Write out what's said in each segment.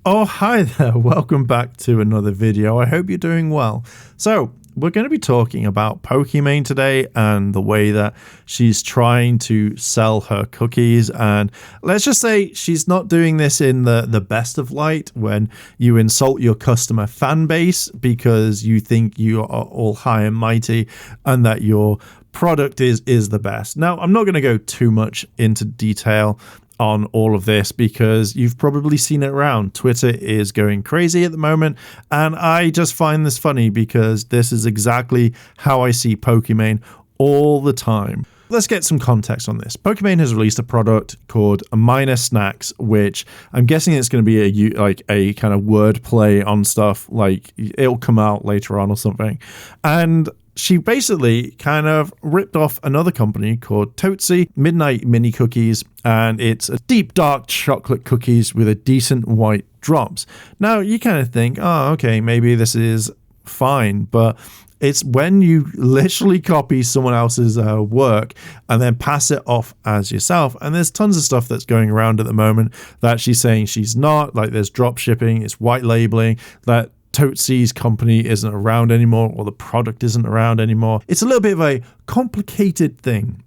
Oh, hi there. Welcome back to another video. I hope you're doing well. So, we're going to be talking about Pokimane today and the way that she's trying to sell her cookies. And let's just say she's not doing this in the best of light when you insult your customer fan base because you think you are all high and mighty and that your product is the best. Now, I'm not going to go too much into detail on all of this because you've probably seen it around. Twitter is going crazy at the moment, and I just find this funny because this is exactly how I see Pokimane all the time. Let's get some context on this. Pokimane has released a product called Minor Snacks, which I'm guessing it's going to be a kind of word play on stuff, like it'll come out later on or something. And she basically kind of ripped off another company called Tootsie Midnight Mini Cookies, and it's a deep dark chocolate cookies with a decent white drops. Now you kind of think, oh, okay, maybe this is fine, but it's when you literally copy someone else's work and then pass it off as yourself. And there's tons of stuff that's going around at the moment that she's saying she's not, like there's drop shipping, it's white labeling, that Tootsie's company isn't around anymore, or the product isn't around anymore. It's a little bit of a complicated thing.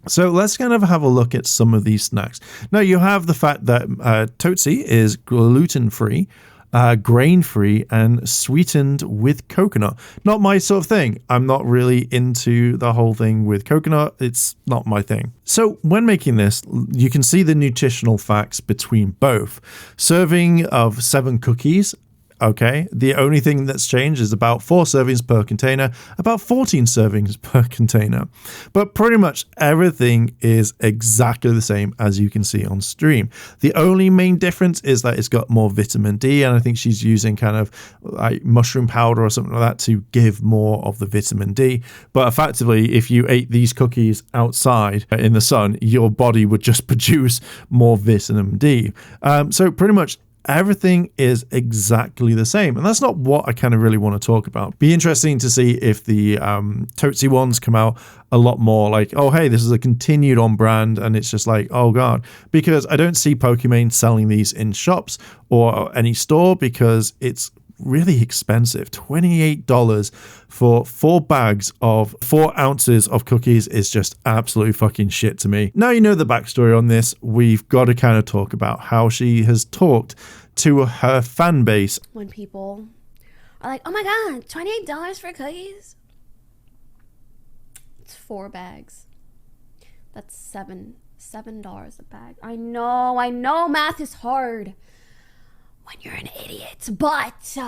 So let's kind of have a look at some of these snacks. Now you have the fact that Tootsie is gluten-free, grain-free, and sweetened with coconut. Not my sort of thing. I'm not really into the whole thing with coconut. It's not my thing. So when making this, you can see the nutritional facts between both. Serving of 7 cookies. Okay, the only thing that's changed is about 4 servings per container, about 14 servings per container. But pretty much everything is exactly the same as you can see on stream. The only main difference is that it's got more vitamin D, and I think she's using kind of like mushroom powder or something like that to give more of the vitamin D. But effectively, if you ate these cookies outside in the sun, your body would just produce more vitamin D. So pretty much everything is exactly the same, and that's not what I kind of really want to talk about. Be interesting to see if the Tootsie ones come out a lot more like, oh hey, this is a continued on brand, and it's just like, oh god, because I don't see Pokimane selling these in shops or any store because it's really expensive. $28 for 4 bags of 4 ounces of cookies is just absolutely fucking shit to me. Now you know the backstory on this, we've got to kind of talk about how she has talked to her fan base. When people are like, oh my god, $28 for cookies? It's 4 bags. That's $7 a bag. I know math is hard when you're an idiot, but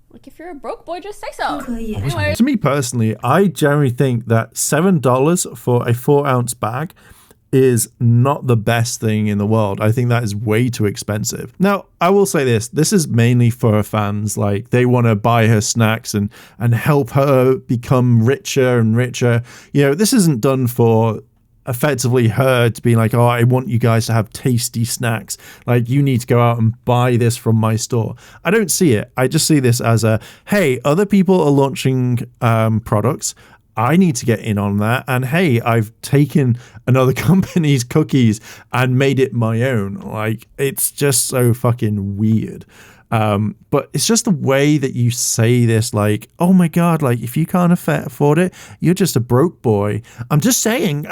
like if you're a broke boy, just say so. Anyway. To me personally, I generally think that $7 for a 4-ounce bag is not the best thing in the world. I think that is way too expensive. Now, I will say this is mainly for her fans. Like, they want to buy her snacks and help her become richer and richer. You know, this isn't done for effectively her to be like, oh, I want you guys to have tasty snacks, like you need to go out and buy this from my store. I don't see it. I just see this as a, hey, other people are launching products, I need to get in on that, and hey, I've taken another company's cookies and made it my own. Like, it's just so fucking weird. But it's just the way that you say this, like, oh my god, like if you can't afford it, you're just a broke boy. I'm just saying,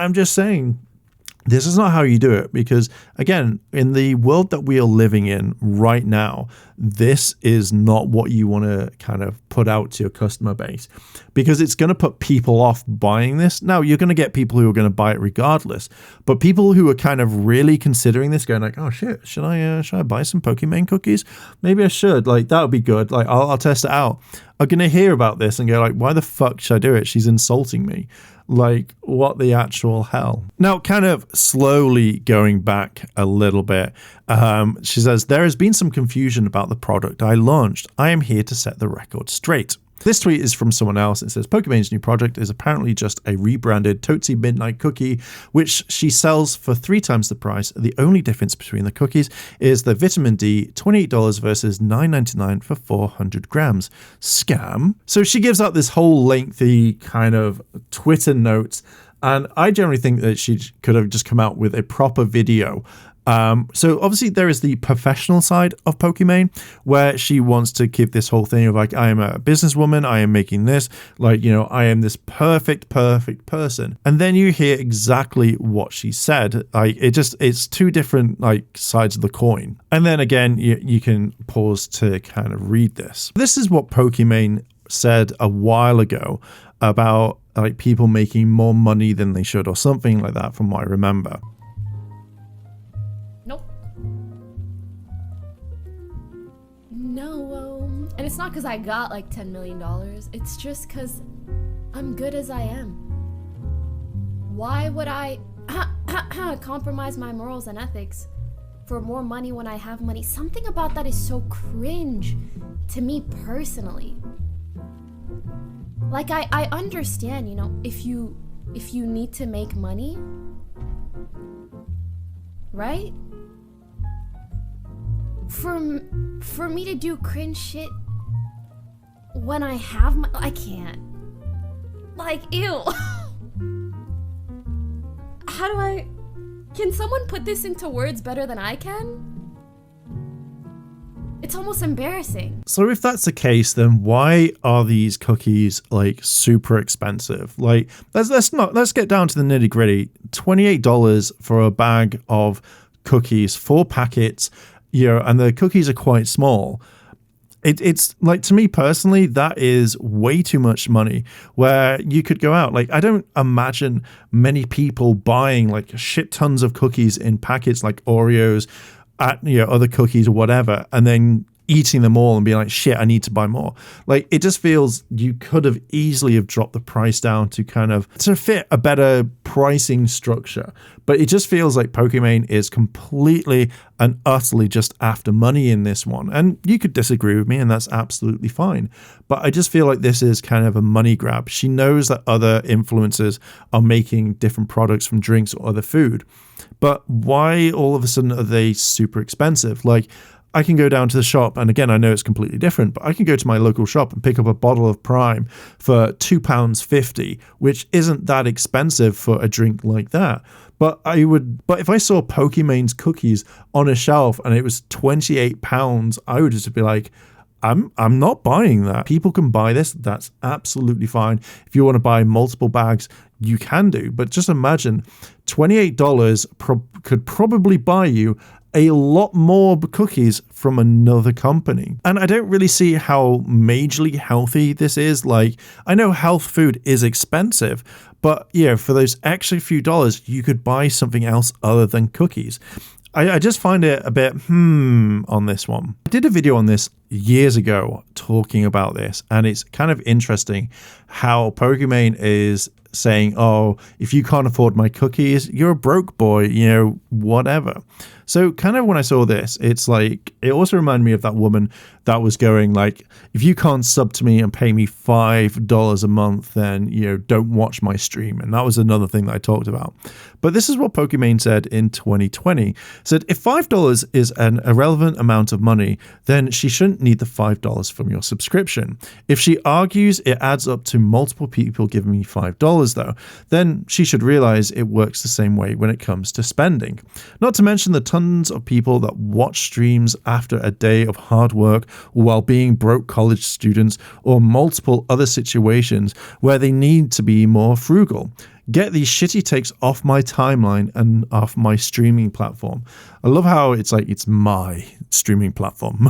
this is not how you do it, because again, in the world that we are living in right now, this is not what you want to kind of put out to your customer base, because it's going to put people off buying this. Now, you're going to get people who are going to buy it regardless, but people who are kind of really considering this, going like, oh shit, should I buy some Pokimane cookies? Maybe I should. Like, that would be good. Like, I'll test it out. Are going to hear about this and go like, why the fuck should I do it? She's insulting me. Like, what the actual hell? Now, kind of slowly going back a little bit, she says, there has been some confusion about the product I launched. I am here to set the record straight. This tweet is from someone else. It says, Pokimane's new project is apparently just a rebranded Tootsie Midnight Cookie, which she sells for 3 times the price. The only difference between the cookies is the vitamin D, $28 versus $9.99 for 400 grams. Scam. So she gives out this whole lengthy kind of Twitter note, and I generally think that she could have just come out with a proper video So obviously there is the professional side of Pokimane, where she wants to give this whole thing of like, I am a businesswoman, I am making this, like, you know, I am this perfect person. And then you hear exactly what she said. Like, it's two different like sides of the coin. And then again, you can pause to kind of read this. This is what Pokimane said a while ago about like people making more money than they should or something like that, from what I remember. Nope. No, and it's not because I got like $10 million. It's just because I'm good as I am. Why would I compromise my morals and ethics for more money when I have money? Something about that is so cringe to me personally. Like, I understand, you know, if you need to make money, right? For me to do cringe shit when I have my, I can't. Like, ew. Can someone put this into words better than I can? It's almost embarrassing. So if that's the case, then why are these cookies like super expensive? Like, let's get down to the nitty gritty. $28 for a bag of cookies, 4 packets, you know, and the cookies are quite small. It's like, to me personally, that is way too much money, where you could go out. Like, I don't imagine many people buying like shit tons of cookies in packets like Oreos, you know, other cookies or whatever, and then eating them all and being like, shit, I need to buy more. Like, it just feels you could have easily have dropped the price down to kind of to fit a better pricing structure. But it just feels like Pokimane is completely and utterly just after money in this one. And you could disagree with me, and that's absolutely fine. But I just feel like this is kind of a money grab. She knows that other influencers are making different products from drinks or other food. But why all of a sudden are they super expensive? Like, I can go down to the shop, and again, I know it's completely different, but I can go to my local shop and pick up a bottle of Prime for £2.50, which isn't that expensive for a drink like that. But if I saw Pokimane's cookies on a shelf and it was £28, I would just be like, I'm not buying that. People can buy this. That's absolutely fine. If you want to buy multiple bags, you can do. But just imagine $28 could probably buy you a lot more cookies from another company. And I don't really see how majorly healthy this is. Like, I know health food is expensive, but yeah, for those extra few dollars, you could buy something else other than cookies. I just find it a bit on this one. I did a video on this years ago talking about this, and it's kind of interesting how Pokimane is saying, oh, if you can't afford my cookies, you're a broke boy, you know, whatever. So kind of when I saw this, it's like, it also reminded me of that woman that was going like, if you can't sub to me and pay me $5 a month, then, you know, don't watch my stream. And that was another thing that I talked about. But this is what Pokimane said in 2020. Said, if $5 is an irrelevant amount of money, then she shouldn't need the $5 from your subscription. If she argues it adds up to multiple people giving me $5 though, then she should realize it works the same way when it comes to spending. Not to mention the tons of people that watch streams after a day of hard work while being broke college students or multiple other situations where they need to be more frugal. Get these shitty takes off my timeline and off my streaming platform. I love how it's like, it's my streaming platform.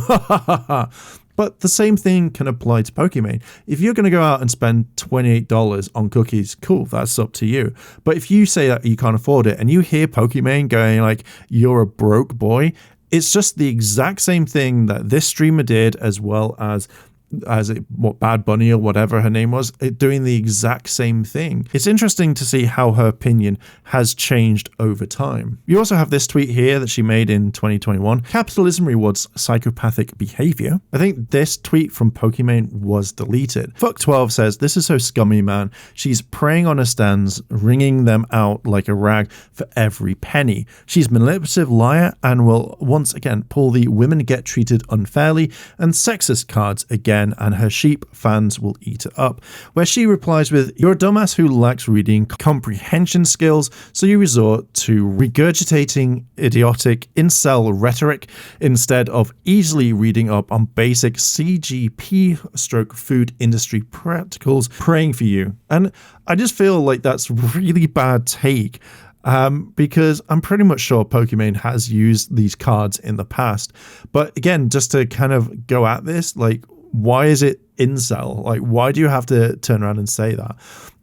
But the same thing can apply to Pokimane. If you're going to go out and spend $28 on cookies, cool, that's up to you. But if you say that you can't afford it and you hear Pokimane going like, you're a broke boy, it's just the exact same thing that this streamer did, as well as Bad Bunny or whatever her name was, doing the exact same thing. It's interesting to see how her opinion has changed over time. You also have this tweet here that she made in 2021. Capitalism rewards psychopathic behavior. I think this tweet from Pokimane was deleted. Fuck12 says, this is so scummy, man. She's preying on her stans, wringing them out like a rag for every penny. She's manipulative liar and will once again pull the women get treated unfairly and sexist cards again again and her sheep fans will eat it up. Where she replies with, "You're a dumbass who lacks reading comprehension skills, so you resort to regurgitating idiotic incel rhetoric instead of easily reading up on basic CGP stroke food industry practicals, praying for you." And I just feel like that's really bad take. Because I'm pretty much sure Pokimane has used these cards in the past. But again, just to kind of go at this, like, why is it incel? Like, why do you have to turn around and say that?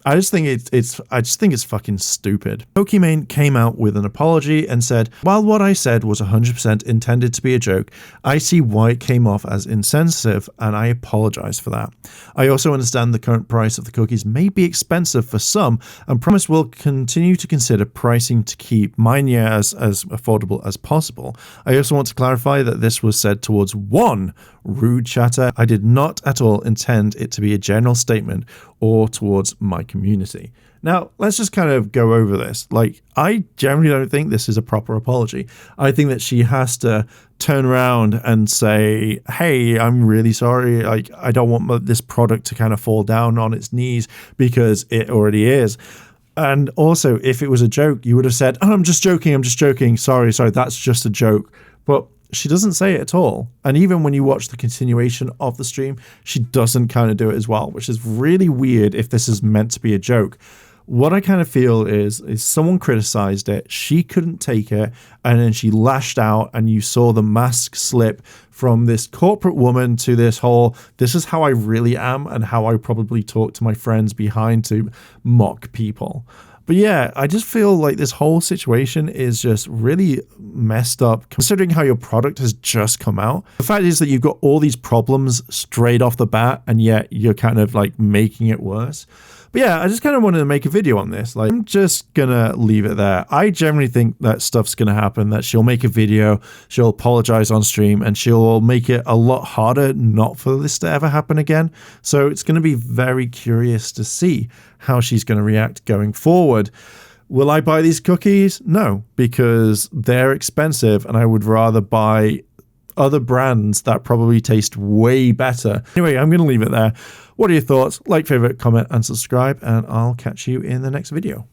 I just think it's fucking stupid. Pokimane came out with an apology and said, "While what I said was 100% intended to be a joke, I see why it came off as insensitive and I apologize for that. I also understand the current price of the cookies may be expensive for some and promise we'll continue to consider pricing to keep mine as affordable as possible. I also want to clarify that this was said towards one rude chatter. I did not at all intend it to be a general statement or towards my community." Now, let's just kind of go over this. Like, I generally don't think this is a proper apology. I think that she has to turn around and say, "Hey, I'm really sorry. Like, I don't want this product to kind of fall down on its knees because it already is." And also, if it was a joke, you would have said, "Oh, I'm just joking. Sorry, that's just a joke." But she doesn't say it at all. And even when you watch the continuation of the stream, she doesn't kind of do it as well, which is really weird if this is meant to be a joke. What I kind of feel is someone criticized it, she couldn't take it, and then she lashed out, and you saw the mask slip from this corporate woman to this whole, "This is how I really am and how I probably talk to my friends behind to mock people." But yeah, I just feel like this whole situation is just really messed up considering how your product has just come out. The fact is that you've got all these problems straight off the bat and yet you're kind of like making it worse. But yeah, I just kind of wanted to make a video on this. Like, I'm just gonna leave it there. I generally think that stuff's gonna happen, that she'll make a video, she'll apologize on stream, and she'll make it a lot harder not for this to ever happen again. So it's gonna be very curious to see how she's gonna react going forward. Will I buy these cookies? No, because they're expensive and I would rather buy other brands that probably taste way better. Anyway, I'm going to leave it there. What are your thoughts? Like, favorite, comment, and subscribe, and I'll catch you in the next video.